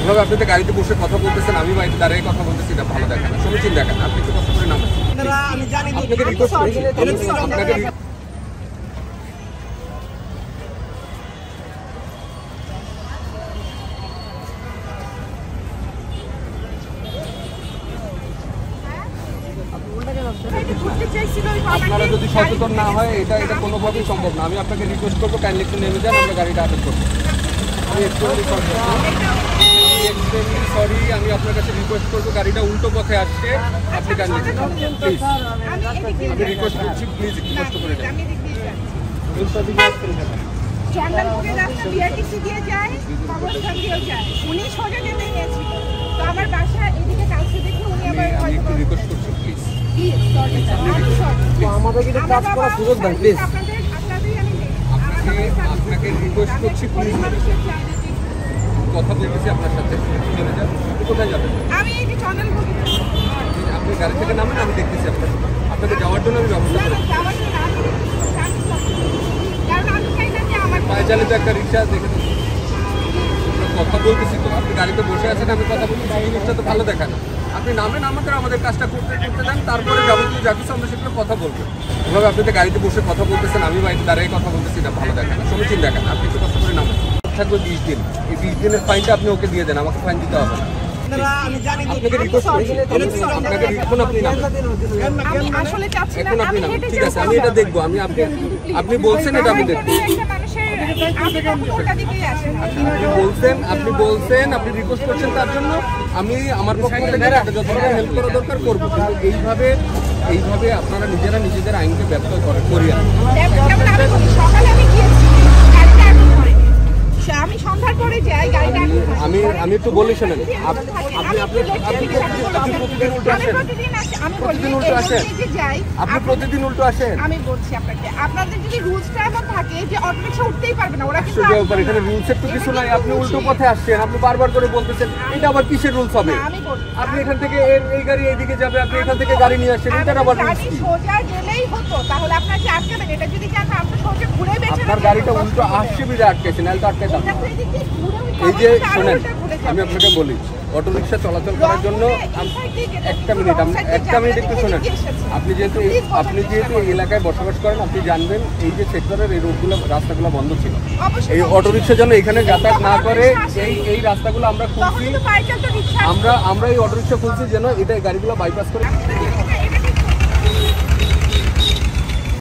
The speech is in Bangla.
এভাবে আপনি তো গাড়িতে বসে কথা বলতেছেন, আমি বাড়িতে দাঁড়িয়ে কথা বলতেছি, এটা ভালো দেখেন না, সমীচীন দেখেন। আপনি একটু কষ্ট করে নামেন। আপনাকে রিকোয়েস্ট করছি, আপনাকে আপনারা যদি সচেতন না হয় এটা কোনোভাবেই সম্ভব না। আমি আপনাকে রিকোয়েস্ট করবো কাইন্ডলি একটু নেমে যান, আমরা গাড়িটা আটক করবো। আমি এক্সট্রিমলি সরি, আমি আপনার কাছে রিকোয়েস্ট করবো, গাড়িটা উল্টো পথে আসছে, আপনি কাইন্ডলি প্লিজ, আমি রিকোয়েস্ট করছি, প্লিজ একটু কষ্ট করে যান। আমি একটু রিকোয়েস্ট করছি, প্লিজ আপনাকে রিকোয়েস্ট করছি, প্লিজ কথা বলতেছি আপনার সাথে। কোথায় যাবেন? আপনি গাড়ি থেকে নামেন, আমি দেখতেছি আপনাকে যাওয়ার জন্য আমি ব্যবস্থা করি। পায়ে চালিত একটা রিক্সা দেখে কথা বলতেছি তো, আপনি গাড়িতে বসে আছেন, আমি কথা বলতেছি, এই জিনিসটা তো ভালো দেখা না। আপনি নামেন, আমাদের কাজটা করতে দেন, তারপরে যাবতীয় যা কিছু আমরা সেগুলো কথা বলবো। এভাবে আপনি তো গাড়িতে বসে কথা বলতেছেন, আমি বাড়িতে দাঁড়িয়ে কথা বলতেছি, এটা ভালো দেখা না, সমীচীন দেখেন। আপনি একটু কষ্ট করে নামেন। থাকবে 20 দিন, এই 20 দিনের ফাইনটা আপনি ওকে দিয়ে দেন, আমাকে ফাইন দিতে হবে না। আপনাকে রিকোয়েস্ট করছি, আপনাকে এখন আপনি নামেন, এখন আপনি নামেন, ঠিক আছে, আমি এটা দেখবো। আপনি বলছেন, এটা আমি দেখবো। আপনি বলছেন, আপনি রিকোয়েস্ট করছেন, তার জন্য আমি আমার পক্ষ থেকে যতটা হেল্প করা দরকার করবো। কিন্তু এইভাবে আপনারা নিজেদের আইনকে ব্যবহার করিয়া আমি একটু বলি, শোনেন, আপনি প্রতিদিন উল্টো আসেন। আমি বলছি আপনাকে, আপনাদের যদি রুলসটা এমন থাকে যে অটোরিকশা উঠতেই পারবে না, ওরা কিন্তু এখানে রুলসের তো কিছু নাই। আপনি উল্টো পথে আসছেন, আপনি বারবার করে বলতেছেন, এটা আবার কিসের রুলস হবে? আপনি এখান থেকে এই গাড়ি এইদিকে যাবে, আপনি এখান থেকে গাড়ি নিয়ে আসছেন, এটা আবার রুলস কি? সোজা গেলেই হতো, তাহলে আপনার কি আটকাবেন? এটা যদি জানা আপনি সোজা ঘুরে বেঁচে আপনার গাড়িটা উল্টো আসছে বিধে আটকেছে, নাহলে তো আটকাইতাম না। এই যে শোনেন, আমি আপনাকে বলি, অটো রিক্সা চলাচল করার জন্য একটা মিনিট একটু শোনেন। আপনি যেহেতু এই এলাকায় বসবাস করেন, আপনি জানবেন এই যে সেক্টরের এই রোডগুলো, রাস্তাগুলো বন্ধ ছিল। এই অটো রিক্সা যেন এখানে যাতায়াত না করে, এই রাস্তাগুলো আমরা খুলছি, আমরা এই অটো রিক্সা খুলছি যেন এটা গাড়িগুলো বাইপাস করে।